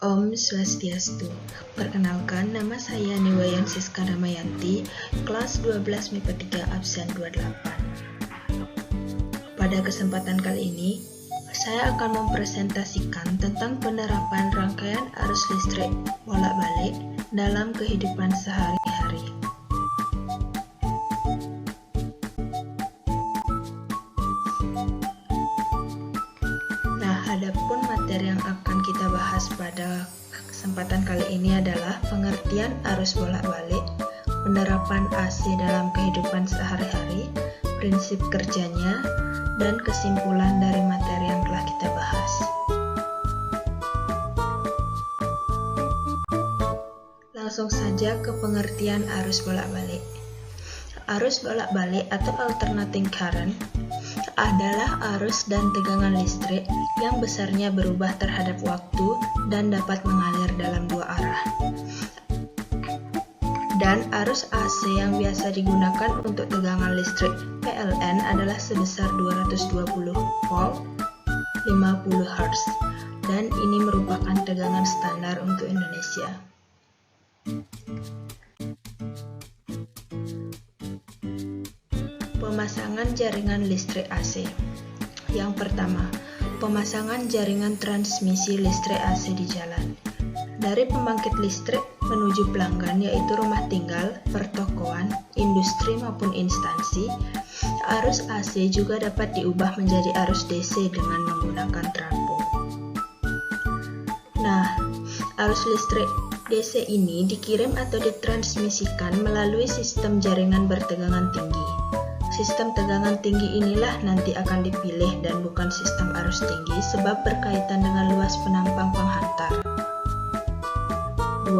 Om Swastiastu. Perkenalkan, nama saya Niwayan Siska Damayanti, kelas 12 MIPA 3 absen 28. Pada kesempatan kali ini, saya akan mempresentasikan tentang penerapan rangkaian arus listrik bolak-balik dalam kehidupan sehari-hari. Adapun materi yang akan kita bahas pada kesempatan kali ini adalah pengertian arus bolak-balik, penerapan AC dalam kehidupan sehari-hari, prinsip kerjanya, dan kesimpulan dari materi yang telah kita bahas. Langsung saja ke pengertian arus bolak-balik. Arus bolak-balik atau alternating current adalah arus dan tegangan listrik yang besarnya berubah terhadap waktu dan dapat mengalir dalam dua arah. Dan arus AC yang biasa digunakan untuk tegangan listrik PLN adalah sebesar 220 volt 50 Hz, dan ini merupakan tegangan standar untuk Indonesia. Pemasangan jaringan listrik AC. Yang pertama, pemasangan jaringan transmisi listrik AC di jalan. Dari pembangkit listrik menuju pelanggan, yaitu rumah tinggal, pertokoan, industri maupun instansi, arus AC juga dapat diubah menjadi arus DC dengan menggunakan trafo. Nah, arus listrik DC ini dikirim atau ditransmisikan melalui sistem jaringan bertegangan tinggi. Sistem tegangan tinggi inilah nanti akan dipilih dan bukan sistem arus tinggi sebab berkaitan dengan luas penampang penghantar. 2.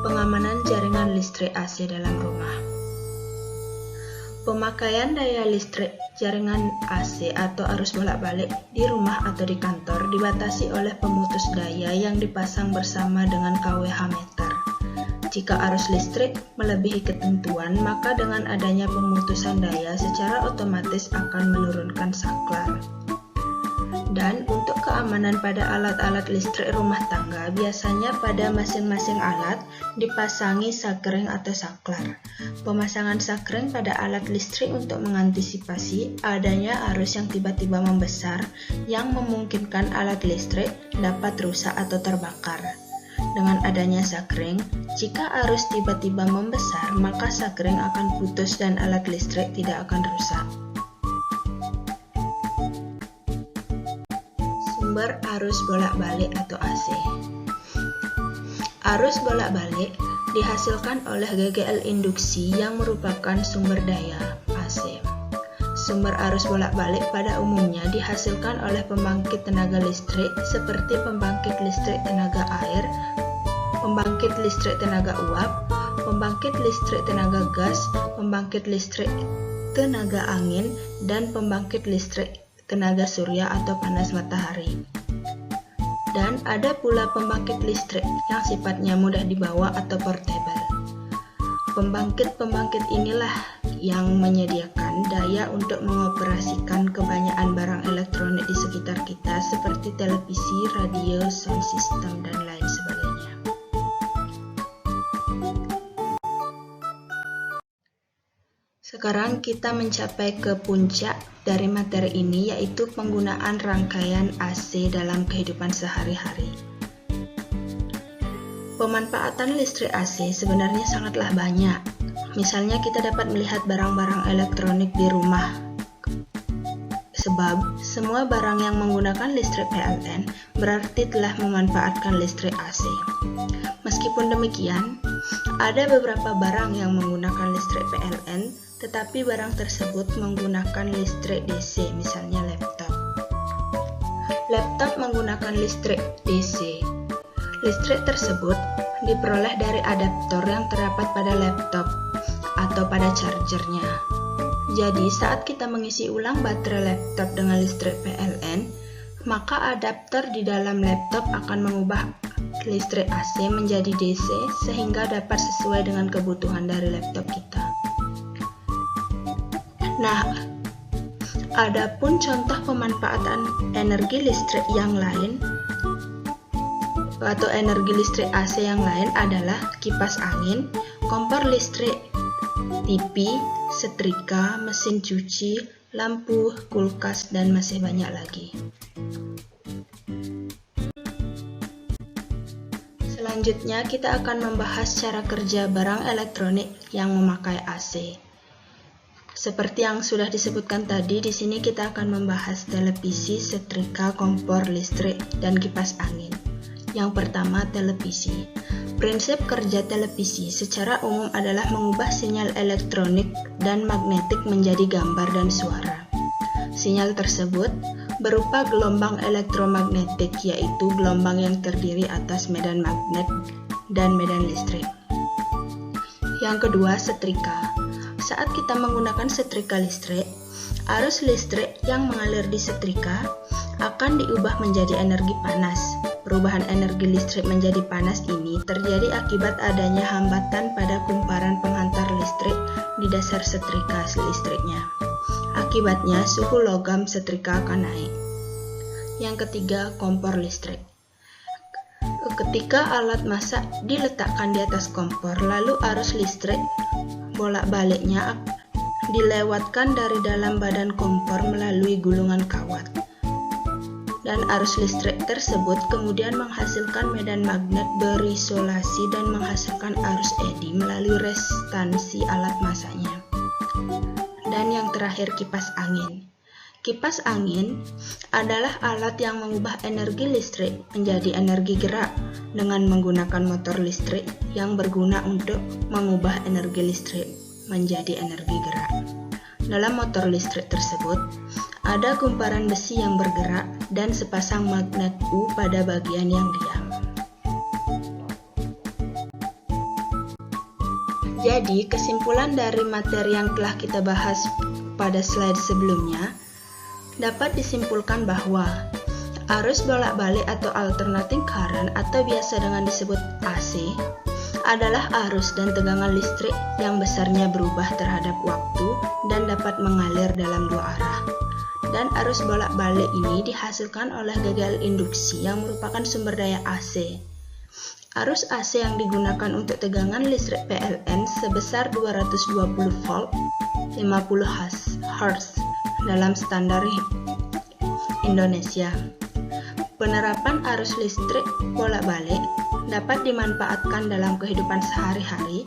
Pengamanan jaringan listrik AC dalam rumah. Pemakaian daya listrik jaringan AC atau arus bolak-balik di rumah atau di kantor dibatasi oleh pemutus daya yang dipasang bersama dengan kWh meter. Jika arus listrik melebihi ketentuan, maka dengan adanya pemutusan daya secara otomatis akan menurunkan saklar. Dan untuk keamanan pada alat-alat listrik rumah tangga, biasanya pada masing-masing alat dipasangi sakring atau saklar. Pemasangan sakring pada alat listrik untuk mengantisipasi adanya arus yang tiba-tiba membesar yang memungkinkan alat listrik dapat rusak atau terbakar. Dengan adanya sakring, jika arus tiba-tiba membesar, maka sakring akan putus dan alat listrik tidak akan rusak. Sumber arus bolak-balik atau AC. Arus bolak-balik dihasilkan oleh GGL induksi yang merupakan sumber daya AC. Sumber arus bolak-balik pada umumnya dihasilkan oleh pembangkit tenaga listrik seperti pembangkit listrik tenaga air, pembangkit listrik tenaga uap, pembangkit listrik tenaga gas, pembangkit listrik tenaga angin, dan pembangkit listrik tenaga surya atau panas matahari. Dan ada pula pembangkit listrik yang sifatnya mudah dibawa atau portable. Pembangkit-pembangkit inilah yang menyediakan daya untuk mengoperasikan kebanyakan barang elektronik di sekitar kita seperti televisi, radio, sound system, dan lain sebagainya. Sekarang kita mencapai ke puncak dari materi ini, yaitu penggunaan rangkaian AC dalam kehidupan sehari-hari. Pemanfaatan listrik AC sebenarnya sangatlah banyak. Misalnya kita dapat melihat barang-barang elektronik di rumah. Sebab semua barang yang menggunakan listrik PLN berarti telah memanfaatkan listrik AC. Meskipun demikian, ada beberapa barang yang menggunakan listrik PLN, tetapi barang tersebut menggunakan listrik DC, misalnya laptop. Laptop menggunakan listrik DC. Listrik tersebut diperoleh dari adaptor yang terdapat pada laptop atau pada chargernya. Jadi saat kita mengisi ulang baterai laptop dengan listrik PLN, maka adaptor di dalam laptop akan mengubah listrik AC menjadi DC sehingga dapat sesuai dengan kebutuhan dari laptop kita. Nah, adapun contoh pemanfaatan energi listrik yang lain atau energi listrik AC yang lain adalah kipas angin, kompor listrik, TV, setrika, mesin cuci, lampu, kulkas, dan masih banyak lagi. Selanjutnya kita akan membahas cara kerja barang elektronik yang memakai AC. Seperti yang sudah disebutkan tadi, di sini kita akan membahas televisi, setrika, kompor listrik, dan kipas angin. Yang pertama, televisi. Prinsip kerja televisi secara umum adalah mengubah sinyal elektronik dan magnetik menjadi gambar dan suara. Sinyal tersebut berupa gelombang elektromagnetik, yaitu gelombang yang terdiri atas medan magnet dan medan listrik. Yang kedua, setrika. Saat kita menggunakan setrika listrik, arus listrik yang mengalir di setrika akan diubah menjadi energi panas. Perubahan energi listrik menjadi panas ini terjadi akibat adanya hambatan pada kumparan penghantar listrik di dasar setrika listriknya. Akibatnya, suhu logam setrika akan naik. Yang ketiga, kompor listrik. Ketika alat masak diletakkan di atas kompor, lalu arus listrik bolak-baliknya dilewatkan dari dalam badan kompor melalui gulungan kawat. Dan arus listrik tersebut kemudian menghasilkan medan magnet berisolasi dan menghasilkan arus eddy melalui restansi alat masaknya. Dan yang terakhir, kipas angin. Kipas angin adalah alat yang mengubah energi listrik menjadi energi gerak dengan menggunakan motor listrik yang berguna untuk mengubah energi listrik menjadi energi gerak. Dalam motor listrik tersebut, ada kumparan besi yang bergerak dan sepasang magnet U pada bagian yang diam. Jadi, kesimpulan dari materi yang telah kita bahas pada slide sebelumnya dapat disimpulkan bahwa arus bolak-balik atau alternating current atau biasa dengan disebut AC adalah arus dan tegangan listrik yang besarnya berubah terhadap waktu dan dapat mengalir dalam dua arah. Dan arus bolak-balik ini dihasilkan oleh gagal induksi yang merupakan sumber daya AC. Arus AC yang digunakan untuk tegangan listrik PLN sebesar 220 volt 50 Hz dalam standar Indonesia. Penerapan arus listrik bolak-balik dapat dimanfaatkan dalam kehidupan sehari-hari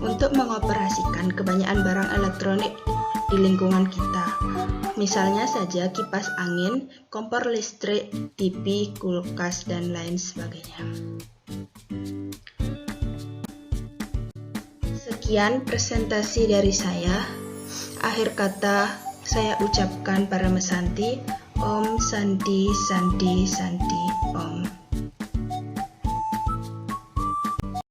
untuk mengoperasikan kebanyakan barang elektronik di lingkungan kita. Misalnya saja kipas angin, kompor listrik, TV, kulkas, dan lain sebagainya. Sekian presentasi dari saya. Akhir kata saya ucapkan para mesanti, Om Santi Santi Santi Om.